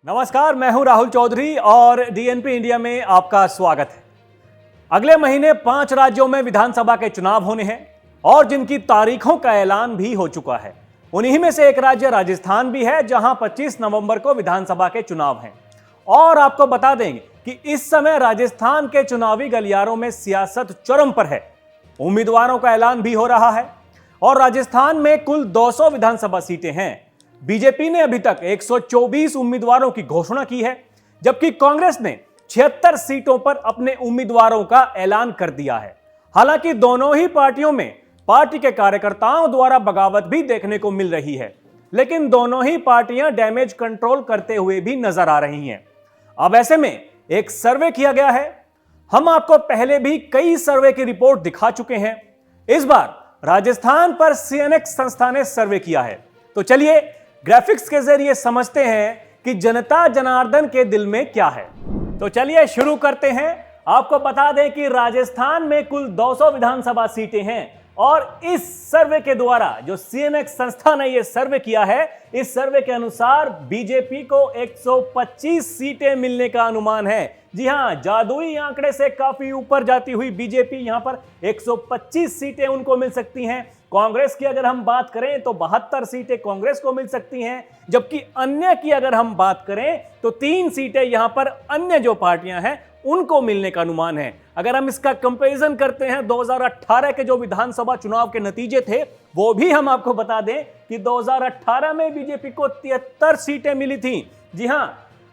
नमस्कार, मैं हूं राहुल चौधरी और डीएनपी इंडिया में आपका स्वागत है। अगले महीने 5 राज्यों में विधानसभा के चुनाव होने हैं और जिनकी तारीखों का ऐलान भी हो चुका है। उन्हीं में से एक राज्य राजस्थान भी है, जहां 25 नवंबर को विधानसभा के चुनाव हैं। और आपको बता देंगे कि इस समय राजस्थान के चुनावी गलियारों में सियासत चरम पर है। उम्मीदवारों का ऐलान भी हो रहा है और राजस्थान में कुल 200 विधानसभा सीटें हैं। बीजेपी ने अभी तक 124 उम्मीदवारों की घोषणा की है, जबकि कांग्रेस ने 76 सीटों पर अपने उम्मीदवारों का ऐलान कर दिया है। हालांकि दोनों ही पार्टियों में पार्टी के कार्यकर्ताओं द्वारा बगावत भी देखने को मिल रही है, लेकिन दोनों ही पार्टियां डैमेज कंट्रोल करते हुए भी नजर आ रही हैं। अब ऐसे में एक सर्वे किया गया है। हम आपको पहले भी कई सर्वे की रिपोर्ट दिखा चुके हैं। इस बार राजस्थान पर सीएनएक्स संस्था ने सर्वे किया है। तो चलिए ग्राफिक्स के जरिए समझते हैं कि जनता जनार्दन के दिल में क्या है। तो चलिए शुरू करते हैं। आपको बता दें कि राजस्थान में कुल 200 विधानसभा सीटें हैं और इस सर्वे के द्वारा जो सीएनएक्स संस्था ने यह सर्वे किया है, इस सर्वे के अनुसार बीजेपी को 125 सीटें मिलने का अनुमान है। जी हां, जादुई आंकड़े से काफी ऊपर जाती हुई बीजेपी यहां पर 125 सीटें उनको मिल सकती हैं। कांग्रेस की अगर हम बात करें तो 72 सीटें कांग्रेस को मिल सकती हैं, जबकि अन्य की अगर हम बात करें तो 3 सीटें यहां पर अन्य जो पार्टियां हैं उनको मिलने का अनुमान है। अगर हम इसका कंपैरिजन करते हैं 2018 के जो विधानसभा चुनाव के नतीजे थे, वो भी हम आपको बता दें कि 2018 में बीजेपी को 73 सीटें मिली थी। जी हां,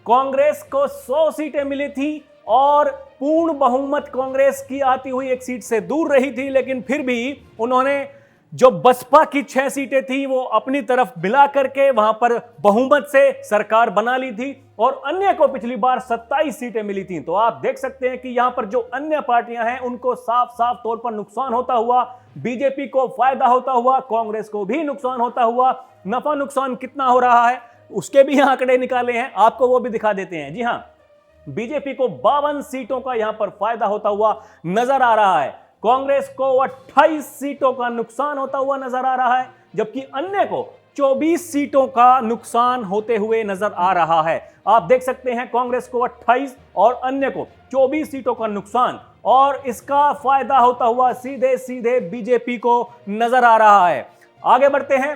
कांग्रेस को 100 सीटें मिली थी और पूर्ण बहुमत कांग्रेस की आती हुई एक सीट से दूर रही थी, लेकिन फिर भी उन्होंने जो बसपा की 6 सीटें थी वो अपनी तरफ मिला करके वहां पर बहुमत से सरकार बना ली थी और अन्य को पिछली बार 27 सीटें मिली थी। तो आप देख सकते हैं कि यहां पर जो अन्य पार्टियां हैं उनको साफ साफ तौर पर नुकसान होता हुआ, बीजेपी को फायदा होता हुआ, कांग्रेस को भी नुकसान होता हुआ। नफा नुकसान कितना हो रहा है उसके भी आंकड़े निकाले हैं, आपको वो भी दिखा देते हैं। जी हां, बीजेपी को 52 सीटों का यहां पर फायदा होता हुआ नजर आ रहा है, कांग्रेस को 28 सीटों का नुकसान होता हुआ नजर आ रहा है, जबकि अन्य को 24 सीटों का नुकसान होते हुए नजर आ रहा है। आप देख सकते हैं कांग्रेस को 28 और अन्य को 24 सीटों का नुकसान, और इसका फायदा होता हुआ सीधे सीधे बीजेपी को नजर आ रहा है। आगे बढ़ते हैं।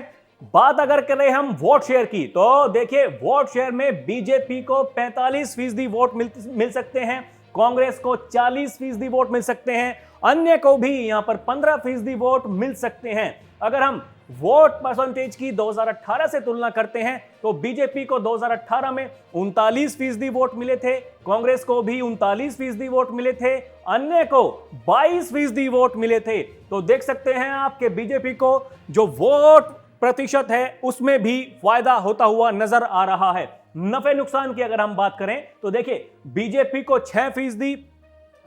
बात अगर करें हम वोट शेयर की, तो देखिए वोट शेयर में बीजेपी को 45% वोट मिल सकते हैं, कांग्रेस को 40% वोट मिल सकते हैं, अन्य को भी यहां पर 15% वोट मिल सकते हैं। अगर हम वोट परसेंटेज की 2018 से तुलना करते हैं तो बीजेपी को 2018 में 39% वोट मिले थे, कांग्रेस को भी 39% वोट मिले थे, अन्य को 22% वोट मिले थे। तो देख सकते हैं आपके बीजेपी को जो वोट प्रतिशत है उसमें भी फायदा होता हुआ नजर आ रहा है। नफे नुकसान की अगर हम बात करें तो देखिए बीजेपी को 6%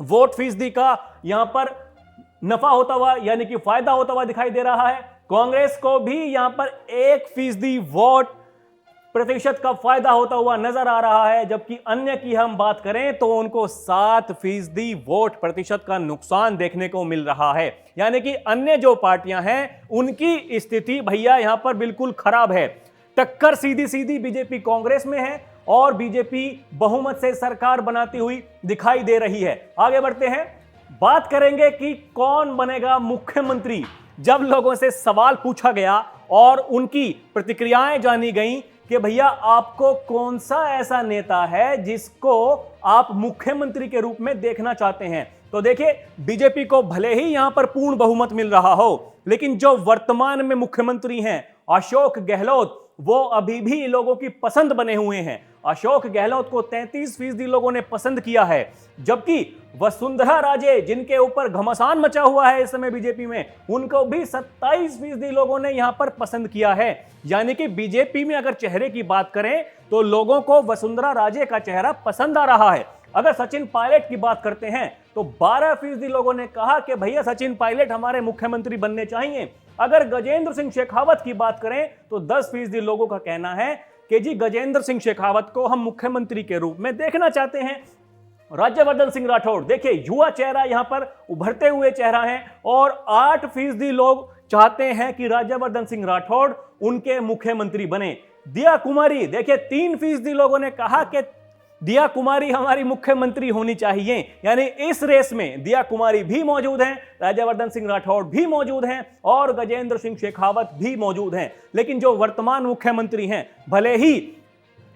वोट फीसदी का यहां पर नफा होता हुआ यानी कि फायदा होता हुआ दिखाई दे रहा है, कांग्रेस को भी यहां पर 1% वोट प्रतिशत का फायदा होता हुआ नजर आ रहा है, जबकि अन्य की हम बात करें तो उनको 7% वोट प्रतिशत का नुकसान देखने को मिल रहा है। यानी कि अन्य जो पार्टियां हैं उनकी स्थिति भैया यहां पर बिल्कुल खराब है। टक्कर सीधी सीधी बीजेपी कांग्रेस में है और बीजेपी बहुमत से सरकार बनाती हुई दिखाई दे रही है। आगे बढ़ते हैं, बात करेंगे कि कौन बनेगा मुख्यमंत्री। जब लोगों से सवाल पूछा गया और उनकी प्रतिक्रियाएं जानी गईं कि भैया आपको कौन सा ऐसा नेता है जिसको आप मुख्यमंत्री के रूप में देखना चाहते हैं, तो देखिए बीजेपी को भले ही यहां पर पूर्ण बहुमत मिल रहा हो, लेकिन जो वर्तमान में मुख्यमंत्री हैं अशोक गहलोत, वो अभी भी लोगों की पसंद बने हुए हैं। अशोक गहलोत को 33% लोगों ने पसंद किया है, जबकि वसुंधरा राजे जिनके ऊपर घमासान मचा हुआ है इस समय बीजेपी में, उनको भी 27% लोगों ने यहां पर पसंद किया है। यानी कि बीजेपी में अगर चेहरे की बात करें तो लोगों को वसुंधरा राजे का चेहरा पसंद आ रहा है। अगर सचिन पायलट की बात करते हैं तो 12% लोगों ने कहा कि भैया सचिन पायलट हमारे मुख्यमंत्री बनने चाहिए। अगर गजेंद्र सिंह शेखावत की बात करें तो 10% लोगों का कहना है कि जी गजेंद्र सिंह शेखावत को हम मुख्यमंत्री के रूप में देखना चाहते हैं। राज्यवर्धन सिंह राठौड़ देखिए युवा चेहरा यहां पर उभरते हुए चेहरा है और 8% लोग चाहते हैं कि राज्यवर्धन सिंह राठौड़ उनके मुख्यमंत्री बने, दिया कुमारी, देखिए 3% लोगों ने कहा कि दिया कुमारी हमारी मुख्यमंत्री होनी चाहिए। यानी इस रेस में दिया कुमारी भी मौजूद हैं, राज्यवर्धन सिंह राठौड़ भी मौजूद हैं और गजेंद्र सिंह शेखावत भी मौजूद हैं। लेकिन जो वर्तमान मुख्यमंत्री हैं, भले ही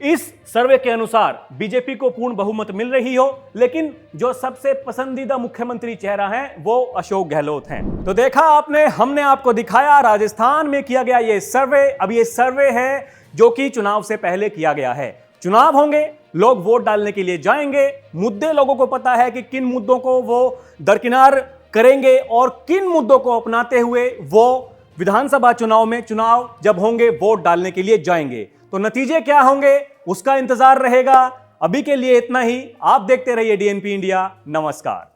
इस सर्वे के अनुसार बीजेपी को पूर्ण बहुमत मिल रही हो, लेकिन जो सबसे पसंदीदा मुख्यमंत्री चेहरा है वो अशोक गहलोत हैं। तो देखा आपने, हमने आपको दिखाया राजस्थान में किया गया ये सर्वे। अब ये सर्वे है जो कि चुनाव से पहले किया गया है। चुनाव होंगे, लोग वोट डालने के लिए जाएंगे, मुद्दे लोगों को पता है कि किन मुद्दों को वो दरकिनार करेंगे और किन मुद्दों को अपनाते हुए वो विधानसभा चुनाव में, चुनाव जब होंगे, वोट डालने के लिए जाएंगे। तो नतीजे क्या होंगे उसका इंतजार रहेगा। अभी के लिए इतना ही। आप देखते रहिए डीएनपी इंडिया। नमस्कार।